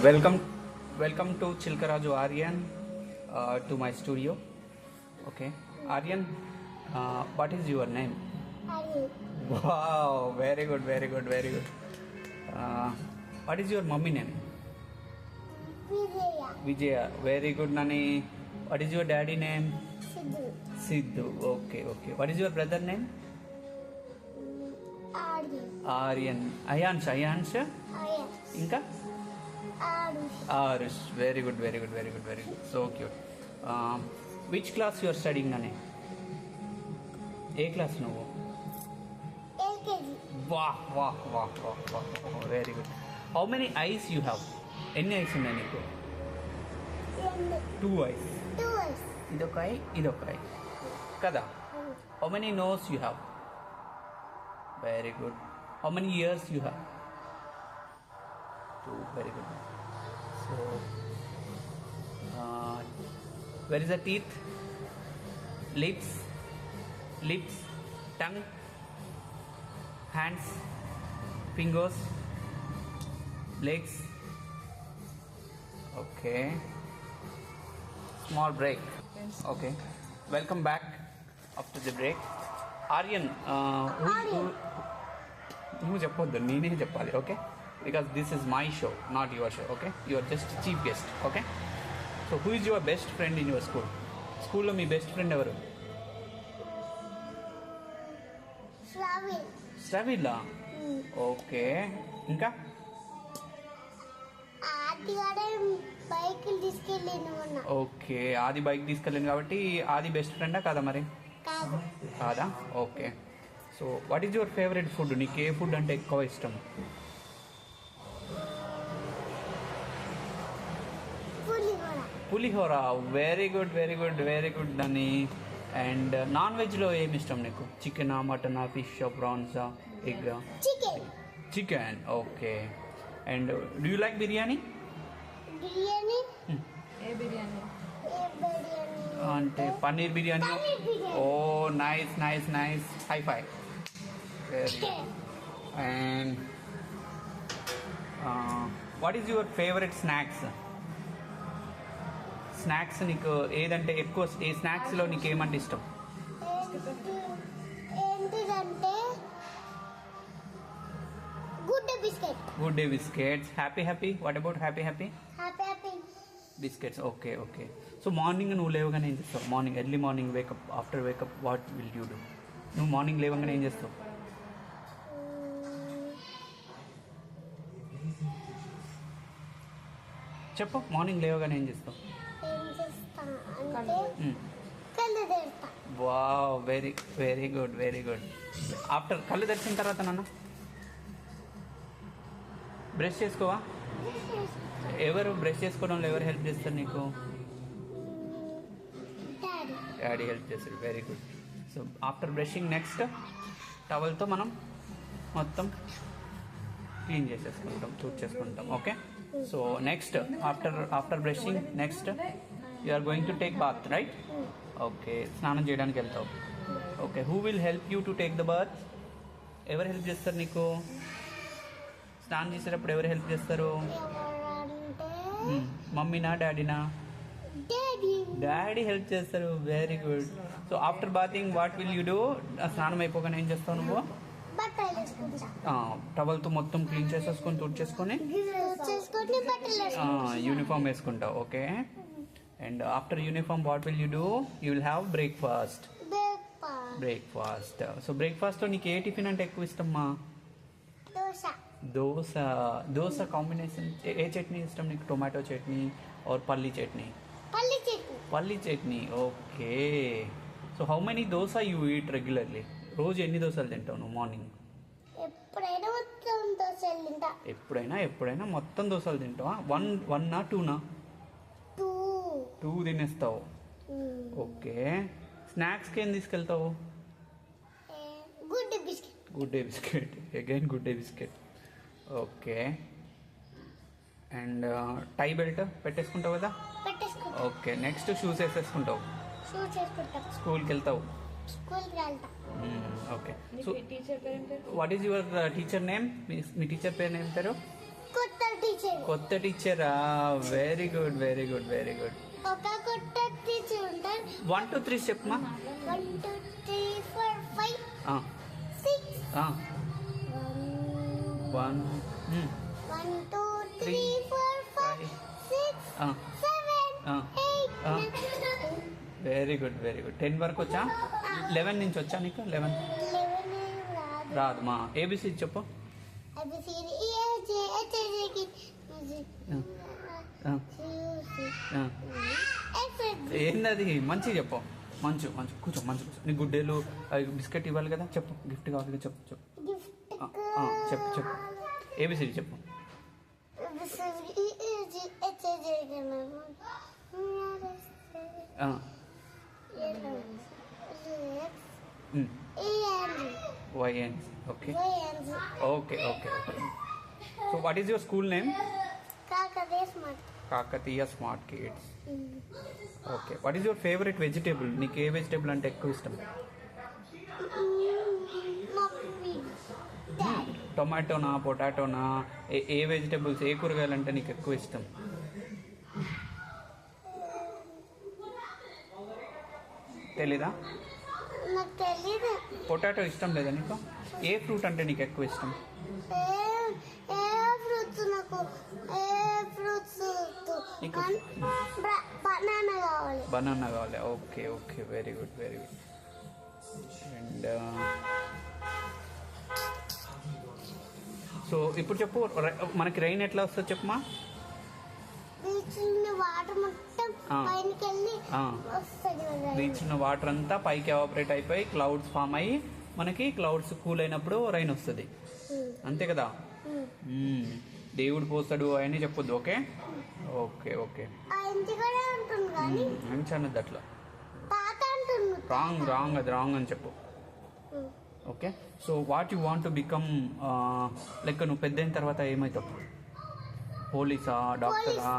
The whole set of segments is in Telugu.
Welcome, welcome to Chilkaraju Aryan to my studio. Okay, Aryan, what is your name? Ari. Wow, very good, very good, very good. What is your mummy name? Vijaya. Vijaya, very good, Nani. What is your daddy name? Sidhu. Sidhu. Okay, okay. What is your brother name? Ari. Aryan. Ayansha, Ayansha. Aya. Inka? Arush. Arush. Very good, very good, very good, very good. So cute. Which class you are studying, Nani? A class no. LKG. Wow, wow, wow, wow, wow, wow. Very good. How many eyes you have? ఎన్ని ఐస్ ఉన్నాయి నీకు? Two. 2 eyes. 2 eyes. ఇదొక ఐ, ఇదొక ఐ కదా? How many nose you have? Very good. How many ears you have? 2. Very good. So, where is the teeth? Lips, tongue, hands, fingers, legs. Okay. Small break. Okay. Welcome back after the break. Aryan, నువ్వు చెప్పొద్దు, నేనే చెప్పాలి. Okay, because this is my show, not your show. Okay, you are just chief guest. Okay, so who is your best friend in your school? స్కూల్లో మీ బెస్ట్ ఫ్రెండ్ ఎవరు? Shravin. శ్రవిలా. ఓకే, ఇంకా? ఆదిగాడే బైకులు తీసుకెళ్ళిన మొన్న. ఓకే, ఆది బైక్ తీసుకెళ్ళింది కాబట్టి ఆది బెస్ట్ ఫ్రెండా కాదా మరి? కాదు. కాదా? Okay. So what is your favourite food? నీకు ఏ ఫుడ్ అంటే ఎక్కువ ఇష్టం? పులిహోర. పులిహోర. Very good, very good, very good అని. అండ్ నాన్ వెజ్లో ఏమి ఇష్టం నీకు? చికెనా, మటనా, ఫిష్, ప్రాన్సా, egg? Chicken. Chicken. Okay. And do you like biryani? Biryani. ఏ బిర్యానీ? ఏ బిర్యానీ? అంటే paneer biryani. Paneer biryani. Oh nice, nice, nice. High five. Very good. And what is your favourite snacks? Snacks నీకు ఏదంటే ఎక్కువ, ఏ స్నాక్స్లో నీకు ఏమంటే ఇష్టం? ఏంటిదంటే good Day biscuit. Good day biscuits. Happy happy. What about happy happy? Happy happy biscuits. Okay, okay. So morning నువ్వు లేవగానే ఏం చేస్తావు? Morning, early morning wake up, after wake up what will you do? నువ్వు మార్నింగ్ లేవగానే ఏం చేస్తావు? చెప్పు, మార్నింగ్ లేవగానే ఏం చేస్తావు? ఏం చేస్తా అంటే కళ్ళు తెరుస్తా. Wow, very very good, very good. After కళ్ళు తెరిచిన తర్వాత నాన్న బ్రష్ చేసుకోవా? ఎవరు బ్రష్ చేసుకోవడంలో ఎవరు హెల్ప్ చేస్తారు నీకు? డాడీ. డాడీ హెల్ప్ చేస్తారు. Very good. So after brushing next టవల్తో మనం మొత్తం క్లీన్ చేసేసుకుంటాం, చేసుకుంటాం. Okay, so next after brushing next you are going to take bath, right? Okay, స్నానం చేయడానికి వెళ్తావు. Okay, who will help you to take the bath? ఎవరు హెల్ప్ చేస్తారు నీకు స్నానం చేసేటప్పుడు? ఎవరు హెల్ప్ చేస్తారు? ఎవరంటే మమ్మీనా, డాడీనా? డాడీ. డాడీ హెల్ప్ చేస్తారు. Very good. So after bathing what will you do? స్నానం అయిపోగానే ఏం చేస్తావు నువ్వు? బట్టలు వేసుకుంటా. టవల్తో మొత్తం క్లీన్ చేసేసుకొని తుడిచేసుకొని చేసుకొని బట్టలు వేసుకుంటా. యూనిఫామ్ వేసుకుంటావు. Okay, and after uniform what will you do? You will have breakfast. So బ్రేక్ఫాస్ట్లో నీకు ఏ టిఫిన్ అంటే ఎక్కువ ఇష్టమ్మా? దోశ. దోశ కాంబినేషన్ ఏ చట్నీ ఇష్టం నీకు? టొమాటో చట్నీ ఆర్ పల్లీ చట్నీ? పల్లి చట్నీ. పల్లీ chutney. Okay. So how many dosa you eat regularly? రోజు ఎన్ని దోశలు తింటావు నువ్వు మార్నింగ్? ఎప్పుడైనా మొత్తం దోశలు తింటా. ఎప్పుడైనా మొత్తం దోశలు తింటావా? వన్నా, టూనా? 2 తినేస్తావు. ఓకే. స్నాక్స్కి ఏం తీసుకెళ్తావు? Good Day biscuit. Good Day biscuit. Again Good Day biscuit. Okay. And tie belt పెట్టేసుకుంటావు కదా? పెట్టేసుకుంటా. ఓకే, నెక్స్ట్ షూస్ వేసేసుకుంటావు. షూస్ వేసుకుంటా. స్కూల్కి వెళ్తావు. స్కూల్కి వెళ్తా. ఓకే. నీ సో టీచర్ పేరు ఏం పేరు? What is your teacher name? మీ టీచర్ పేరు ఏం పేరు? కొత్త టీచర్ కొత్త టీచరా? Very good, very good, very good. ఒక కొత్త టీచర్ ఉంటారు. 1 2 3 చెప్పమా. 1 2 3 4 5 6 1 1 2 3 4 5 6 7 8 వెరీ గుడ్, వెరీ గుడ్. 10 వరకు వచ్చా? 11 నుంచి వచ్చా నీకు? 11 రాదు మా. ఏబిసి చెప్పు. ఏందది? మంచిగా చెప్పు. మంచు మంచు కూర్చో, మంచి కూర్చో. నీ గుడ్డేలు బిస్కెట్ ఇవ్వాలి కదా, చెప్పు. గిఫ్ట్ కావాలి కదా, చెప్పు చెప్పు. చెప్పు చెప్పు. ఏబిసిడి చెప్పు. YN. Okay. Okay, okay. So what is your school name? Kakatiya Smart Kids. Okay. What is your favorite vegetable? నీకు ఏ వెజిటేబుల్ అంటే ఎక్కువ ఇష్టం? టొమాటోనా, పొటాటోనా? ఏ వెజిటేబుల్స్, ఏ కూరగాయలు అంటే నీకు ఎక్కువ ఇష్టం? తెలీదా? నాకు తెలీదు. పొటాటో ఇష్టం లేదా నీకు? ఏ ఫ్రూట్ అంటే నీకు ఎక్కువ ఇష్టం? బనానా కావాలి. Okay, okay, very good, very good. And so ఇప్పుడు చెప్పు, మనకి రైన్ ఎట్లా వస్తుంది చెప్పమా. వాటర్ మొత్తం పైనకి వెళ్ళి వస్తుంది. రీచిన వాటర్ అంతా పైకి ఎవాపరేట్ అయిపోయి క్లౌడ్స్ ఫామ్ అయ్యి మనకి క్లౌడ్స్ కూల్ అయినప్పుడు రైన్ వస్తుంది. అంతే కదా? దేవుడు పోస్తాడు అవన్నీ చెప్పొద్దు. Okay, okay, okay. మంచి అన్నది అట్లా. రాంగ్, రాంగ్, అది రాంగ్ అని చెప్పు. Okay. So what you want to become? Like నువ్వు పెద్ద అయిన తర్వాత ఏమవుతావు? పోలీసా, డాక్టరా?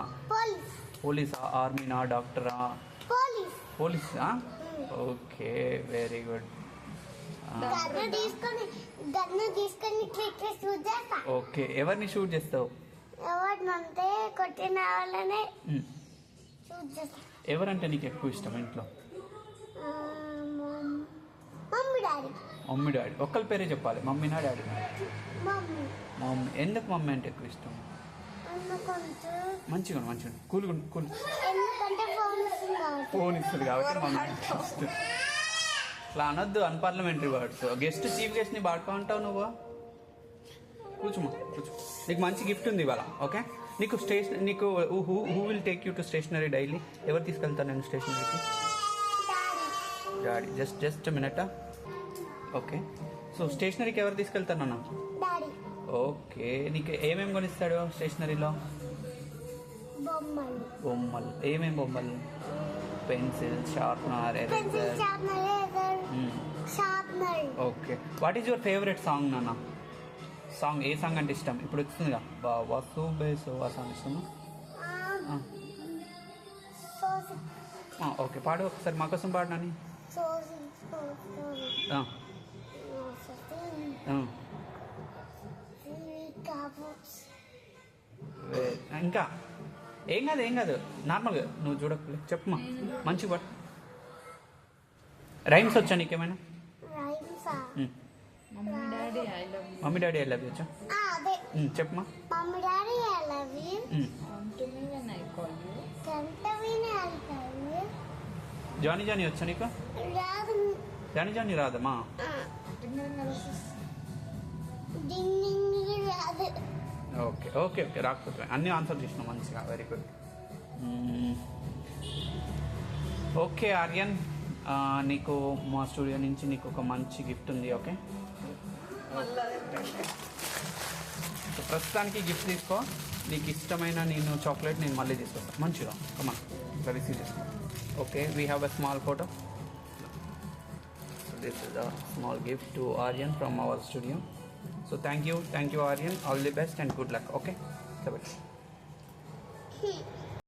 పోలీసా, ఆర్మీనా, డాక్టరా? పోలీసా? Okay, very good. ఓకే. ఎవరిని షూట్ చేస్తావు? ఎవరినంటే కొట్టిన వాళ్ళనే షూట్ చేస్తా. ఎవరంటే నీకు ఎక్కువ ఇష్టం ఇంట్లో? Mummy daddy. Mummy daddy. ఒక్కరి పేరే చెప్పాలి. మమ్మీనా, డాడీనా? మమ్మీ. మమ్మీ. ఎందుకు మమ్మీ అంటే ఎక్కువ ఇష్టం? మంచిగా మంచిగా కూల్ కూల్. ఎందుకంటే ఫోన్ ఇస్తుంది కాబట్టి మమ్మీ ఇస్తుంది. అట్లా అనొద్దు, అన్పార్లమెంటరీ వర్డ్స్. గెస్ట్, చీఫ్ గెస్ట్ని బాడుకుంటావు నువ్వు. కూర్చోమా, కూర్చో. నీకు మంచి గిఫ్ట్ ఉంది ఇవాళ. ఓకే. నీకు నీకు who will take you to stationery daily? ఎవరు తీసుకెళ్తాను నేను స్టేషనరీకి? Daddy. Just minute. Okay. So స్టేషనరీకి ఎవరు తీసుకెళ్తాను అన్న? ఓకే. నీకు ఏమేమి కొనిస్తాడు స్టేషనరీలో? బొమ్మలు. ఏమేమి బొమ్మలు? Pencil, sharpener, eraser. Okay. What is your favourite song నాన్న? సాంగ్, ఏ సాంగ్ అంటే ఇష్టం? ఇప్పుడు వచ్చిందిగా వసు బేసు, ఆ సాంగ్ ఇష్టమా? ఓకే, పాడు ఒకసారి మా కోసం పాడు నాని. ఇంకా ఏం కాదు, ఏం కాదు, నార్మల్గా నువ్వు చూడకు, చెప్పమా. మంచి పాడు. రైమ్స్ వచ్చా నీకేమైనా? Mummy daddy I love you వచ్చా? చెప్పమా. Mummy daddy I love you. Johnny Johnny వచ్చా నీకు? జానీ జానీ రాదమ్మా. Okay, okay, okay. రాకపోతే అన్నీ ఆన్సర్ చేసినావు మంచిగా. Very good. ఓకే ఆర్యన్, నీకు మా స్టూడియో నుంచి నీకు ఒక మంచి గిఫ్ట్ ఉంది. ఓకే. ప్రస్తుతానికి గిఫ్ట్ తీసుకో. నీకు ఇష్టమైన నేను చాక్లెట్ నేను మళ్ళీ తీసుకొస్తాను. మంచిగా కమా ఇట్లా రిసీవ్ చేసుకో. Okay. We have a small photo. So this is a small gift to Aryan from our studio. So thank you Aryan. All the best and good luck. Okay.